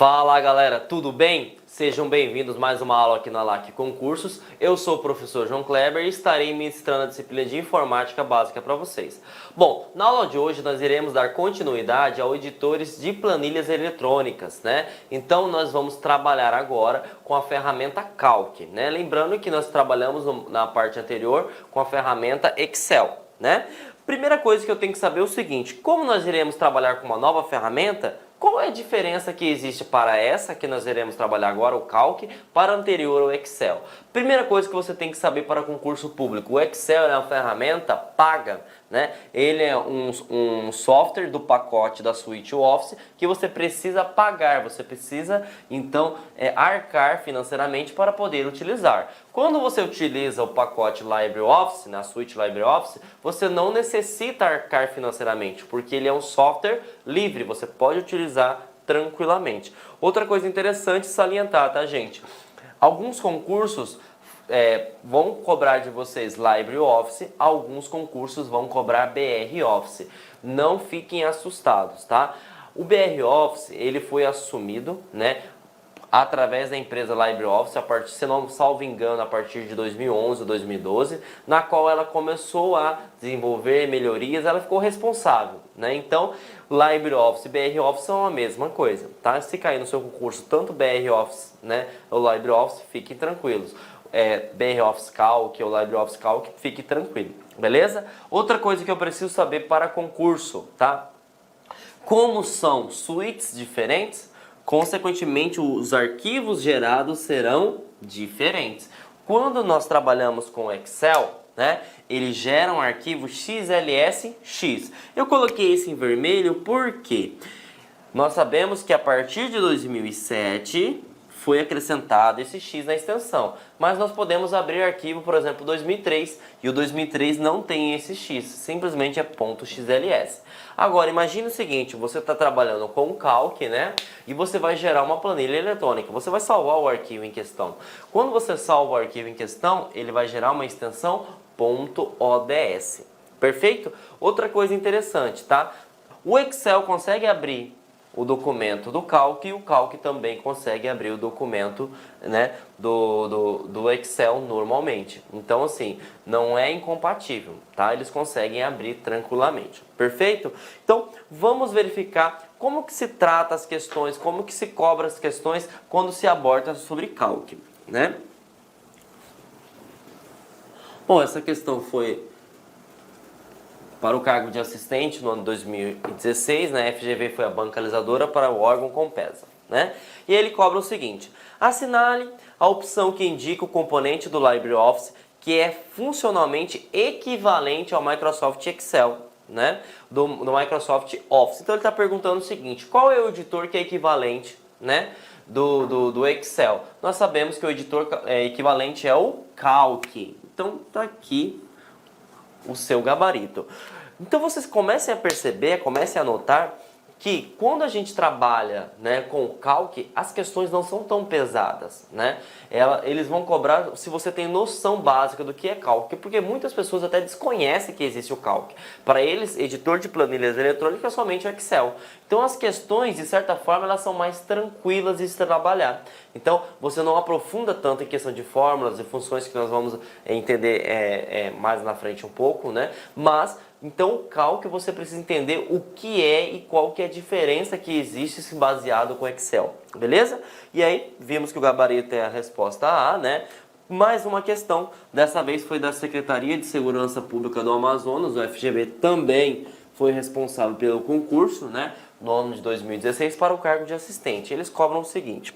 Fala galera, tudo bem? Sejam bem-vindos a mais uma aula aqui na LAC Concursos. Eu sou o professor João Kleber e estarei ministrando a disciplina de Informática Básica para vocês. Bom, na aula de hoje nós iremos dar continuidade ao editores de planilhas eletrônicas, né? Então nós vamos trabalhar agora com a ferramenta Calc, né? Lembrando que nós trabalhamos na parte anterior com a ferramenta Excel, né? Primeira coisa que eu tenho que saber é o seguinte: como nós iremos trabalhar com uma nova ferramenta, qual é a diferença que existe para essa que nós iremos trabalhar agora, o Calc, para a anterior, o Excel? Primeira coisa que você tem que saber para concurso público: o Excel é uma ferramenta paga, né? Ele é um software do pacote da suíte Office que você precisa pagar, você precisa então arcar financeiramente para poder utilizar. Quando você utiliza o pacote LibreOffice, na suíte LibreOffice, você não necessita arcar financeiramente, porque ele é um software livre, você pode utilizar tranquilamente. Outra coisa interessante salientar, tá, gente? Alguns concursos vão cobrar de vocês LibreOffice, alguns concursos vão cobrar BROffice. Não fiquem assustados, tá? O BROffice, ele foi assumido, né, através da empresa LibreOffice, se não salvo engano, a partir de 2011 ou 2012, na qual ela começou a desenvolver melhorias, ela ficou responsável, né? Então, LibreOffice e BROffice são a mesma coisa, tá? Se cair no seu concurso tanto BROffice, né, ou LibreOffice, fiquem tranquilos. BROffice Calc ou LibreOffice Calc, fique tranquilo, beleza? Outra coisa que eu preciso saber para concurso, tá? Como são suítes diferentes, consequentemente os arquivos gerados serão diferentes. Quando nós trabalhamos com Excel, né, ele gera um arquivo XLSX. Eu coloquei esse em vermelho porque nós sabemos que a partir de 2007 foi acrescentado esse X na extensão, mas nós podemos abrir arquivo, por exemplo, 2003, e o 2003 não tem esse X, simplesmente é .xls. Agora, imagine o seguinte: você está trabalhando com o Calc, né, e você vai gerar uma planilha eletrônica, você vai salvar o arquivo em questão. Quando você salva o arquivo em questão, ele vai gerar uma extensão .ods, perfeito? Outra coisa interessante, tá? O Excel consegue abrir o documento do Calc e o Calc também consegue abrir o documento, né, do Excel normalmente. Então, assim, não é incompatível, tá? Eles conseguem abrir tranquilamente, perfeito? Então, vamos verificar como que se trata as questões, como que se cobra as questões quando se aborda sobre Calc, né? Bom, essa questão foi para o cargo de assistente no ano 2016, né? A FGV foi a bancalizadora para o órgão Compesa, né? E ele cobra o seguinte: assinale a opção que indica o componente do LibreOffice que é funcionalmente equivalente ao Microsoft Excel, né? Do Microsoft Office. Então ele está perguntando o seguinte: qual é o editor que é equivalente, né, do Excel? Nós sabemos que o editor equivalente é o Calc. Então tá aqui o seu gabarito. Então vocês comecem a perceber, comecem a notar que quando a gente trabalha, né, com o Calc, as questões não são tão pesadas, né? Eles vão cobrar se você tem noção básica do que é Calc, porque muitas pessoas até desconhecem que existe o Calc. Para eles, editor de planilhas eletrônicas é somente o Excel. Então as questões, de certa forma, elas são mais tranquilas de se trabalhar. Então você não aprofunda tanto em questão de fórmulas e funções, que nós vamos entender mais na frente um pouco, né? Mas então o Calc você precisa entender o que é e qual que é a diferença que existe se baseado com Excel, beleza? E aí vimos que o gabarito é a resposta A, né? Mais uma questão, dessa vez foi da Secretaria de Segurança Pública do Amazonas, o FGV também foi responsável pelo concurso, né, no ano de 2016 para o cargo de assistente. Eles cobram o seguinte: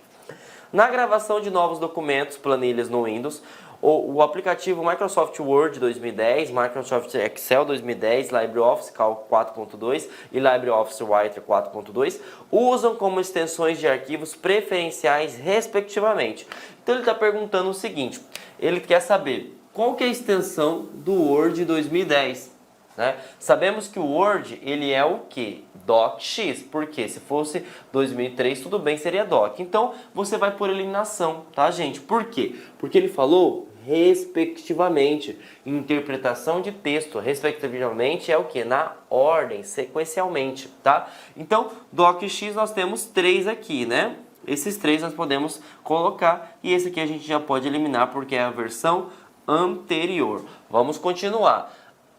na gravação de novos documentos, planilhas no Windows, o aplicativo Microsoft Word 2010, Microsoft Excel 2010, LibreOffice Calc 4.2 e LibreOffice Writer 4.2 usam como extensões de arquivos preferenciais, respectivamente. Então ele está perguntando o seguinte: ele quer saber qual que é a extensão do Word 2010, né? Sabemos que o Word, ele é o que? DocX, porque se fosse 2003, tudo bem, seria Doc. Então, você vai por eliminação, tá, gente? Por quê? Porque ele falou respectivamente. Interpretação de texto, respectivamente, é o que? Na ordem, sequencialmente, tá? Então, DocX nós temos 3 aqui, né? Esses três nós podemos colocar e esse aqui a gente já pode eliminar porque é a versão anterior. Vamos continuar.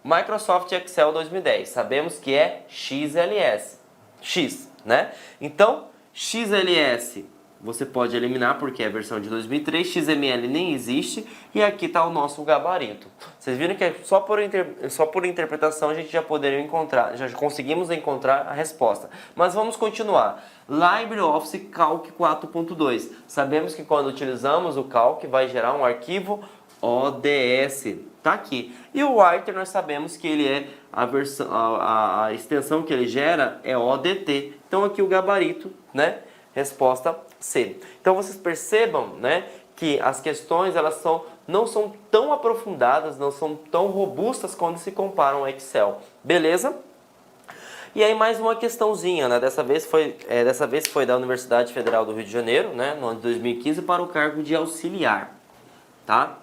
Microsoft Excel 2010, sabemos que é XLS, X, né? Então, XLS você pode eliminar porque é a versão de 2003, XML nem existe e aqui está o nosso gabarito. Vocês viram que só por interpretação a gente já poderia encontrar, já conseguimos encontrar a resposta. Mas vamos continuar. LibreOffice Calc 4.2. Sabemos que quando utilizamos o Calc vai gerar um arquivo ODS. Tá aqui. E o Writer nós sabemos que ele é a versão, a extensão que ele gera é ODT. Então aqui o gabarito, né? Resposta C. Então vocês percebam, né, que as questões elas não são tão aprofundadas, não são tão robustas quando se comparam ao Excel. Beleza? E aí mais uma questãozinha, né? Dessa vez foi da Universidade Federal do Rio de Janeiro, né, no ano de 2015 para o cargo de auxiliar, tá?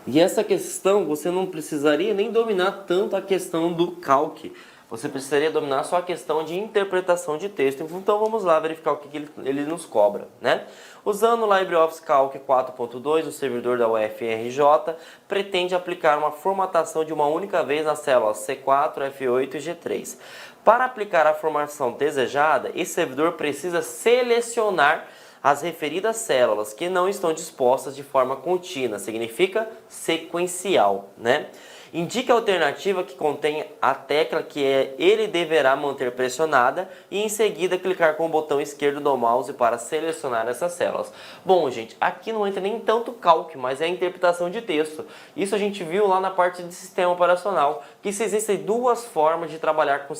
E essa questão você não precisaria nem dominar tanto a questão do Calc. Você precisaria dominar só a questão de interpretação de texto. Então vamos lá verificar o que ele nos cobra, né? Usando o LibreOffice Calc 4.2, o servidor da UFRJ pretende aplicar uma formatação de uma única vez nas células C4, F8 e G3. Para aplicar a formação desejada, esse servidor precisa selecionar as referidas células que não estão dispostas de forma contínua, significa sequencial, né? Indique a alternativa que contém a tecla que ele deverá manter pressionada e em seguida clicar com o botão esquerdo do mouse para selecionar essas células. Bom, gente, aqui não entra nem tanto cálculo, mas é a interpretação de texto. Isso a gente viu lá na parte de sistema operacional, que existem duas formas de trabalhar com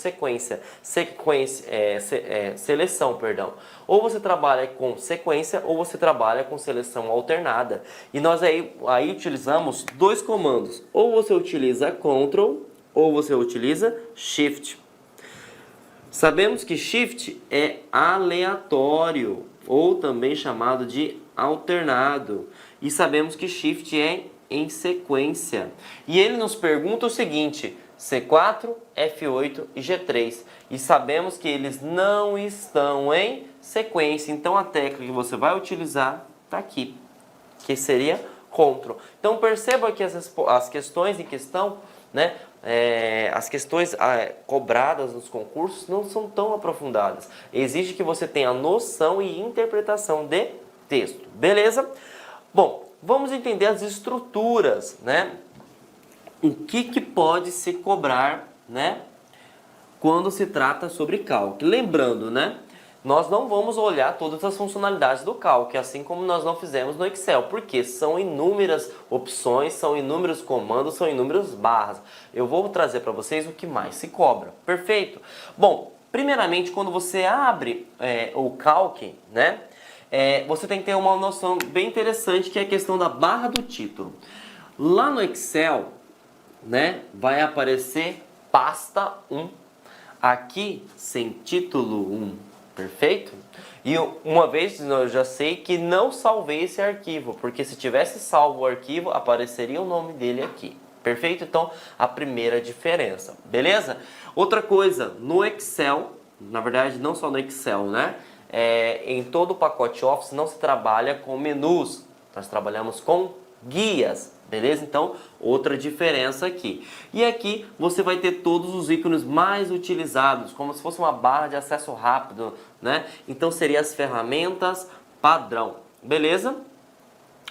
seleção, perdão. Ou você trabalha com sequência ou você trabalha com seleção alternada. E nós aí utilizamos dois comandos. Ou você utiliza Ctrl ou você utiliza Shift. Sabemos que Shift é aleatório ou também chamado de alternado. E sabemos que Shift é em sequência. E ele nos pergunta o seguinte: C4, F8 e G3. E sabemos que eles não estão em sequência. Então a tecla que você vai utilizar está aqui, que seria Ctrl. Então perceba que as questões em questão, né, as questões cobradas nos concursos não são tão aprofundadas. Exige que você tenha noção e interpretação de texto. Beleza? Bom, vamos entender as estruturas, né? O que pode se cobrar, né, quando se trata sobre cálculo. Lembrando, né, nós não vamos olhar todas as funcionalidades do Calc, assim como nós não fizemos no Excel, porque são inúmeras opções, são inúmeros comandos, são inúmeras barras. Eu vou trazer para vocês o que mais se cobra. Perfeito? Bom, primeiramente, quando você abre o Calc, né, você tem que ter uma noção bem interessante, que é a questão da barra do título. Lá no Excel, né, vai aparecer pasta 1, aqui sem título 1. Perfeito? E uma vez eu já sei que não salvei esse arquivo, porque se tivesse salvo o arquivo, apareceria o nome dele aqui. Perfeito? Então, a primeira diferença. Beleza? Outra coisa, no Excel, na verdade não só no Excel, né? Em todo o pacote Office não se trabalha com menus, nós trabalhamos com guias. Beleza? Então, outra diferença aqui. E aqui você vai ter todos os ícones mais utilizados, como se fosse uma barra de acesso rápido, né? Então, seriam as ferramentas padrão. Beleza?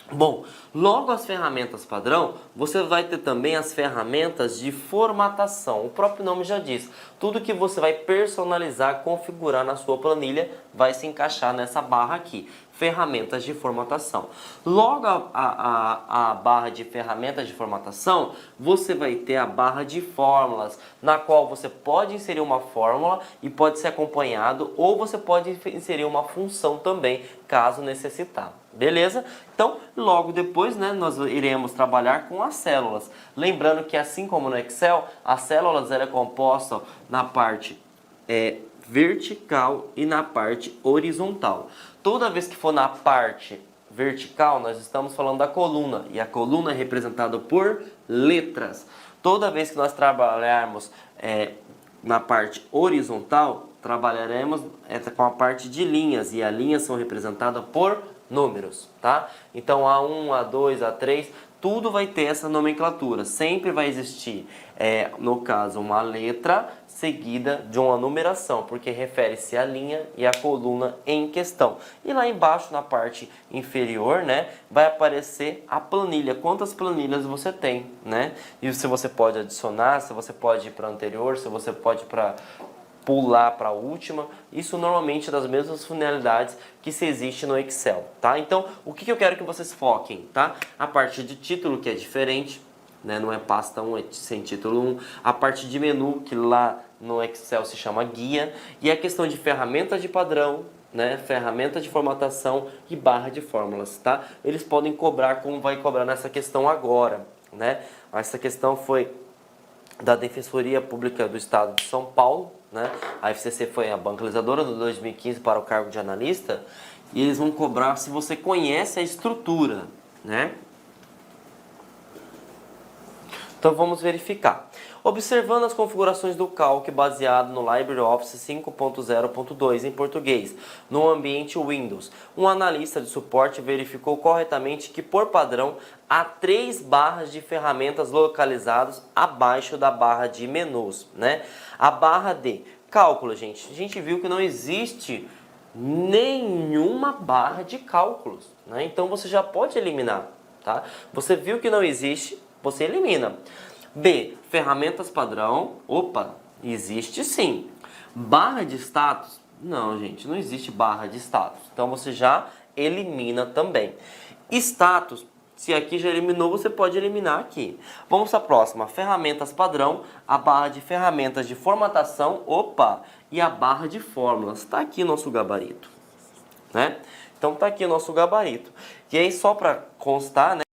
Bom, logo as ferramentas padrão, você vai ter também as ferramentas de formatação. O próprio nome já diz. Tudo que você vai personalizar, configurar na sua planilha, vai se encaixar nessa barra aqui. Ferramentas de formatação. Logo a barra de ferramentas de formatação, você vai ter a barra de fórmulas, na qual você pode inserir uma fórmula e pode ser acompanhado, ou você pode inserir uma função também, caso necessitar. Beleza? Então, logo depois, né, nós iremos trabalhar com as células. Lembrando que assim como no Excel, as células ela é composta na parte vertical e na parte horizontal. Toda vez que for na parte vertical, nós estamos falando da coluna, e a coluna é representada por letras. Toda vez que nós trabalharmos na parte horizontal, trabalharemos com a parte de linhas, e as linhas são representadas por números, tá? Então A1, A2, A3, tudo vai ter essa nomenclatura. Sempre vai existir, no caso, uma letra seguida de uma numeração, porque refere-se à linha e à coluna em questão. E lá embaixo, na parte inferior, né, vai aparecer a planilha. Quantas planilhas você tem, né? E se você pode adicionar, se você pode ir para a anterior, se você pode pular para a última. Isso normalmente é das mesmas funcionalidades que se existe no Excel, tá? Então, o que eu quero que vocês foquem, tá? A parte de título, que é diferente, né? Não é pasta 1, é sem título 1. A parte de menu, que lá no Excel se chama guia. E a questão de ferramentas de padrão, né? Ferramenta de formatação e barra de fórmulas, tá? Eles podem cobrar como vai cobrar nessa questão agora, né? Essa questão foi da Defensoria Pública do Estado de São Paulo, né? A FCC foi a bancalizadora do 2015 para o cargo de analista, e eles vão cobrar se você conhece a estrutura, né? Então vamos verificar. Observando as configurações do Calc baseado no LibreOffice 5.0.2 em português, no ambiente Windows, um analista de suporte verificou corretamente que, por padrão, há 3 barras de ferramentas localizadas abaixo da barra de menus, né? A barra de cálculo, gente. A gente viu que não existe nenhuma barra de cálculos, né? Então você já pode eliminar, tá? Você viu que não existe, você elimina. B, ferramentas padrão. Opa, existe sim. Barra de status? Não, gente, não existe barra de status. Então você já elimina também. Status, se aqui já eliminou, você pode eliminar aqui. Vamos para a próxima. Ferramentas padrão, a barra de ferramentas de formatação, opa, e a barra de fórmulas. Está aqui nosso gabarito, né? Então está aqui o nosso gabarito. E aí, só para constar, né?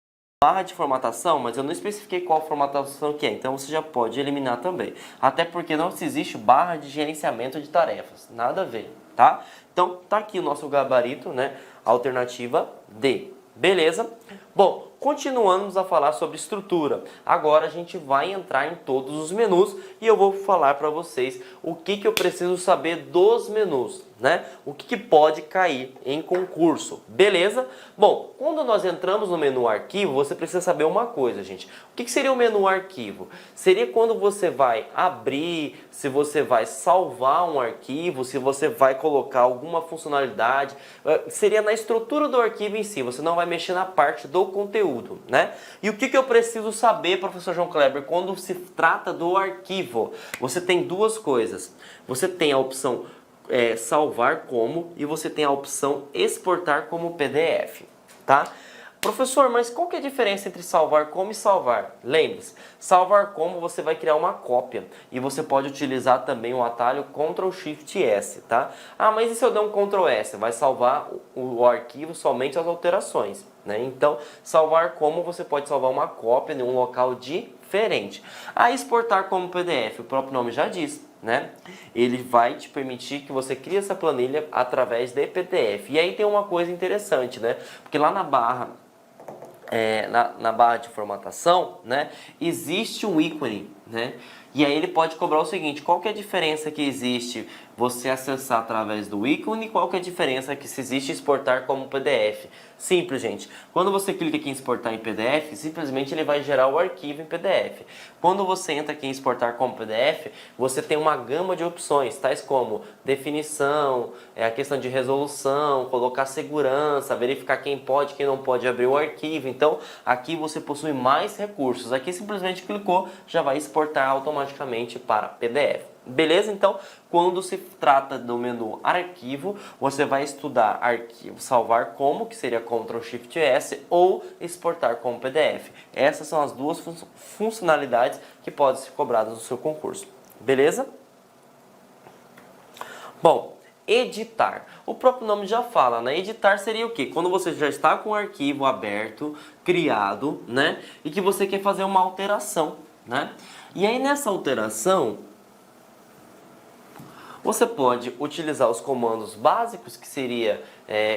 Barra de formatação, mas eu não especifiquei qual formatação que é, então você já pode eliminar também. Até porque não existe barra de gerenciamento de tarefas, nada a ver, tá? Então tá aqui o nosso gabarito, né? Alternativa D. Beleza? Bom, continuamos a falar sobre estrutura. Agora a gente vai entrar em todos os menus e eu vou falar para vocês o que eu preciso saber dos menus, né? O que pode cair em concurso, beleza? Bom, quando nós entramos no menu arquivo, você precisa saber uma coisa, gente. O que seria o menu arquivo? Seria quando você vai abrir, se você vai salvar um arquivo, se você vai colocar alguma funcionalidade, seria na estrutura do arquivo em si, você não vai mexer na parte do conteúdo, né? E o que eu preciso saber, professor João Kleber, quando se trata do arquivo? Você tem duas coisas. Você tem a opção salvar como, e você tem a opção exportar como PDF, tá? Professor, mas qual que é a diferença entre salvar como e salvar? Lembre-se, salvar como você vai criar uma cópia e você pode utilizar também o atalho Ctrl Shift S, tá? Ah, mas e se eu der um Ctrl S? Vai salvar o arquivo somente as alterações, né? Então, salvar como você pode salvar uma cópia em um local diferente. A exportar como PDF, o próprio nome já diz, né? Ele vai te permitir que você crie essa planilha através de PDF. E aí tem uma coisa interessante, né? Porque lá na barra na barra de formatação, né, existe um ícone, né? E aí ele pode cobrar o seguinte: qual que é a diferença que existe você acessar através do ícone, qual que é a diferença que se existe exportar como PDF? Simples, gente. Quando você clica aqui em exportar em PDF, simplesmente ele vai gerar o arquivo em PDF. Quando você entra aqui em exportar como PDF, você tem uma gama de opções, tais como definição, a questão de resolução, colocar segurança, verificar quem pode, quem não pode abrir o arquivo. Então, aqui você possui mais recursos. Aqui simplesmente clicou, já vai exportar automaticamente para PDF. Beleza? Então, quando se trata do menu arquivo, você vai estudar arquivo salvar como, que seria Ctrl Shift S, ou exportar como PDF. Essas são as duas funcionalidades que podem ser cobradas no seu concurso. Beleza? Bom, editar. O próprio nome já fala, né? Editar seria o quê? Quando você já está com o arquivo aberto, criado, né? E que você quer fazer uma alteração, né? E aí nessa alteração, você pode utilizar os comandos básicos, que seria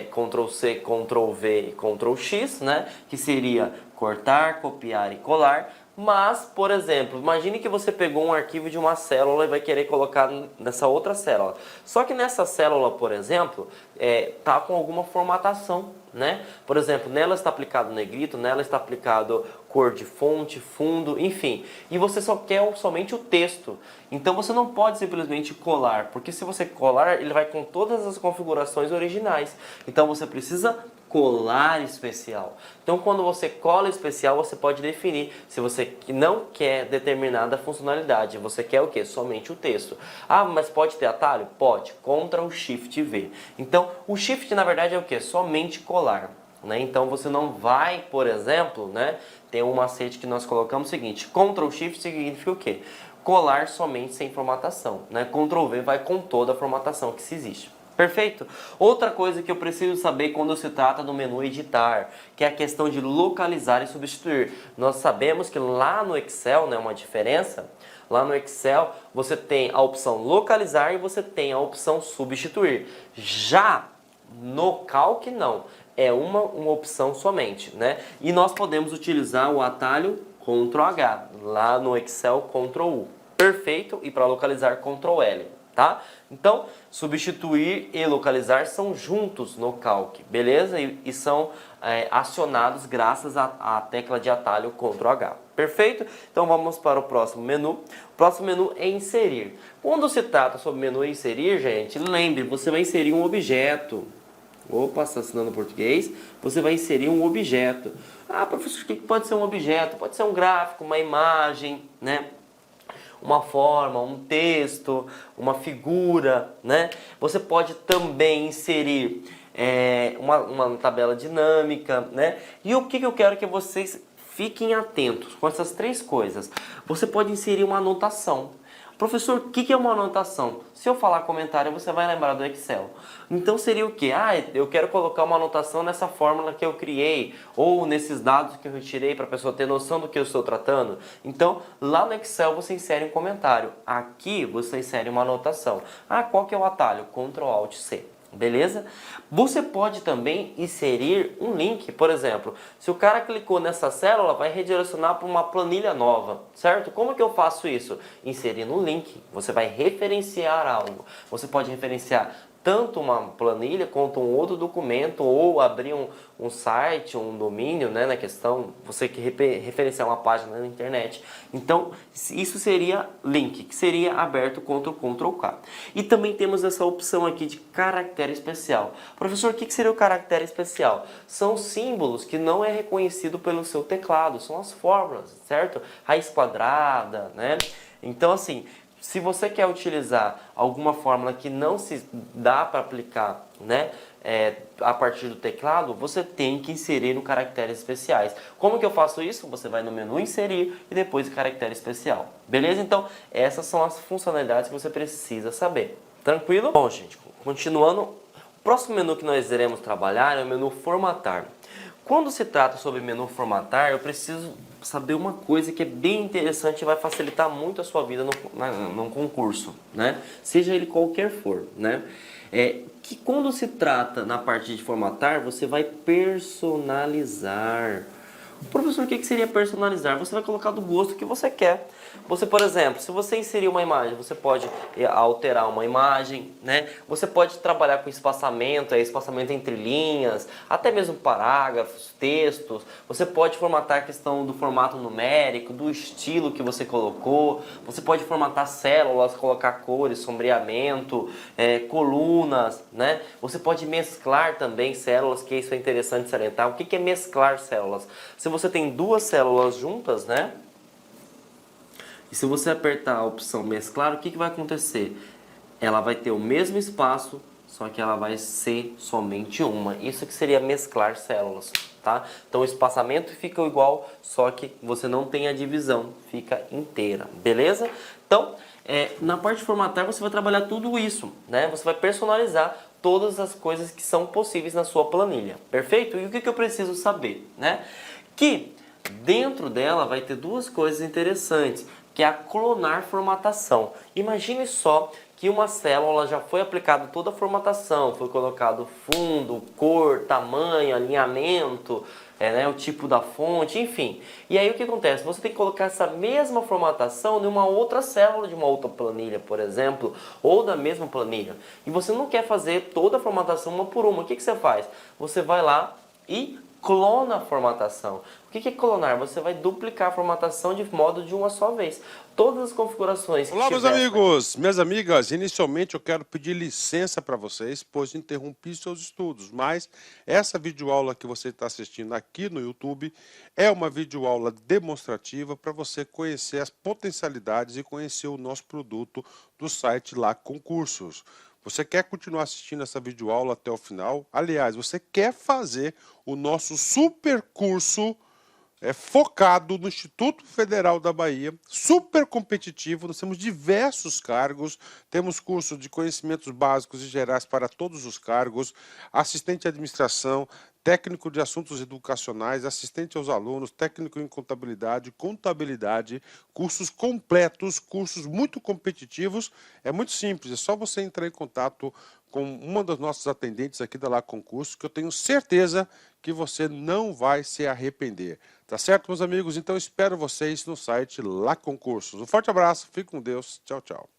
Ctrl+C, Ctrl+V e Ctrl+X, né? Que seria cortar, copiar e colar. Mas, por exemplo, imagine que você pegou um arquivo de uma célula e vai querer colocar nessa outra célula. Só que nessa célula, por exemplo, tá com alguma formatação, né? Por exemplo, nela está aplicado negrito, nela está aplicado cor de fonte, fundo, enfim. E você só quer somente o texto. Então você não pode simplesmente colar, porque se você colar, ele vai com todas as configurações originais. Então você precisa colar especial. Então quando você cola especial, você pode definir se você não quer determinada funcionalidade. Você quer o quê? Somente o texto. Ah, mas pode ter atalho? Pode. Ctrl Shift V. Então o Shift na verdade é o quê? Somente colar. Né? Então você não vai, por exemplo, né, tem um macete que nós colocamos o seguinte: Ctrl Shift significa o quê? Colar somente sem formatação. Né? Ctrl V vai com toda a formatação que se existe. Perfeito? Outra coisa que eu preciso saber quando se trata do menu editar, que é a questão de localizar e substituir. Nós sabemos que lá no Excel, né, uma diferença, lá no Excel você tem a opção localizar e você tem a opção substituir. Já no Calc não, é uma opção somente, né? E nós podemos utilizar o atalho Ctrl H, lá no Excel Ctrl U. Perfeito? E para localizar Ctrl L. Tá? Então, substituir e localizar são juntos no Calc, beleza? E são acionados graças à tecla de atalho Ctrl H. Perfeito? Então vamos para o próximo menu. O próximo menu é inserir. Quando se trata sobre menu inserir, gente, lembre, você vai inserir um objeto. Opa, está assinando português. Você vai inserir um objeto. Ah, professor, o que pode ser um objeto? Pode ser um gráfico, uma imagem, né? Uma forma, um texto, uma figura, né? Você pode também inserir uma tabela dinâmica, né? E o que eu quero que vocês fiquem atentos com essas três coisas. Você pode inserir uma anotação. Professor, o que é uma anotação? Se eu falar comentário, você vai lembrar do Excel. Então seria o quê? Ah, eu quero colocar uma anotação nessa fórmula que eu criei, ou nesses dados que eu retirei para a pessoa ter noção do que eu estou tratando. Então, lá no Excel você insere um comentário. Aqui você insere uma anotação. Ah, qual que é o atalho? Ctrl Alt C. Beleza? Você pode também inserir um link, por exemplo, se o cara clicou nessa célula, vai redirecionar para uma planilha nova, certo? Como que eu faço isso? Inserindo um link, você vai referenciar algo. Você pode referenciar tanto uma planilha quanto um outro documento, ou abrir um site, um domínio, né, na questão, você que referenciar uma página na internet. Então, isso seria link, que seria aberto Ctrl K. E também temos essa opção aqui de caractere especial. Professor, o que seria o caractere especial? São símbolos que não é reconhecido pelo seu teclado, são as fórmulas, certo? Raiz quadrada, né? Então, assim, se você quer utilizar alguma fórmula que não se dá para aplicar, né, a partir do teclado, você tem que inserir no caracteres especiais. Como que eu faço isso? Você vai no menu inserir e depois caractere especial. Beleza? Então, essas são as funcionalidades que você precisa saber. Tranquilo? Bom, gente, continuando, o próximo menu que nós iremos trabalhar é o menu formatar. Quando se trata sobre menu formatar, eu preciso saber uma coisa que é bem interessante e vai facilitar muito a sua vida no concurso, né? Seja ele qualquer for, né? Que quando se trata na parte de formatar, você vai personalizar. Professor, o que seria personalizar? Você vai colocar do gosto que você quer. Você, por exemplo, se você inserir uma imagem, você pode alterar uma imagem, né? Você pode trabalhar com espaçamento, espaçamento entre linhas, até mesmo parágrafos, textos. Você pode formatar a questão do formato numérico, do estilo que você colocou. Você pode formatar células, colocar cores, sombreamento, colunas, né? Você pode mesclar também células, que isso é interessante salientar. O que é mesclar células? Se você tem duas células juntas, né? E se você apertar a opção mesclar, o que vai acontecer? Ela vai ter o mesmo espaço, só que ela vai ser somente uma. Isso que seria mesclar células, tá? Então o espaçamento fica igual, só que você não tem a divisão, fica inteira, beleza? Então, na parte de formatar você vai trabalhar tudo isso, né? Você vai personalizar todas as coisas que são possíveis na sua planilha, perfeito? E o que eu preciso saber, né? Que dentro dela vai ter duas coisas interessantes, que é a clonar formatação. Imagine só que uma célula já foi aplicada toda a formatação, foi colocado fundo, cor, tamanho, alinhamento, né, o tipo da fonte, enfim. E aí o que acontece? Você tem que colocar essa mesma formatação em uma outra célula de uma outra planilha, por exemplo, ou da mesma planilha. E você não quer fazer toda a formatação uma por uma. O que você faz? Você vai lá e clona a formatação. O que é clonar? Você vai duplicar a formatação de modo de uma só vez. Todas as configurações que Olá, meus tivessem... amigos, minhas amigas. Inicialmente eu quero pedir licença para vocês, pois interrompi seus estudos, mas essa videoaula que você está assistindo aqui no YouTube é uma videoaula demonstrativa para você conhecer as potencialidades e conhecer o nosso produto do site Lá Concursos. Você quer continuar assistindo essa videoaula até o final? Aliás, você quer fazer o nosso super curso focado no Instituto Federal da Bahia, super competitivo. Nós temos diversos cargos, temos curso de conhecimentos básicos e gerais para todos os cargos, assistente de administração, técnico de assuntos educacionais, assistente aos alunos, técnico em contabilidade, contabilidade, cursos completos, cursos muito competitivos. É muito simples, é só você entrar em contato com uma das nossas atendentes aqui da Lá Concurso, que eu tenho certeza que você não vai se arrepender. Tá certo, meus amigos? Então espero vocês no site Lá Concursos. Um forte abraço, fique com Deus, tchau, tchau.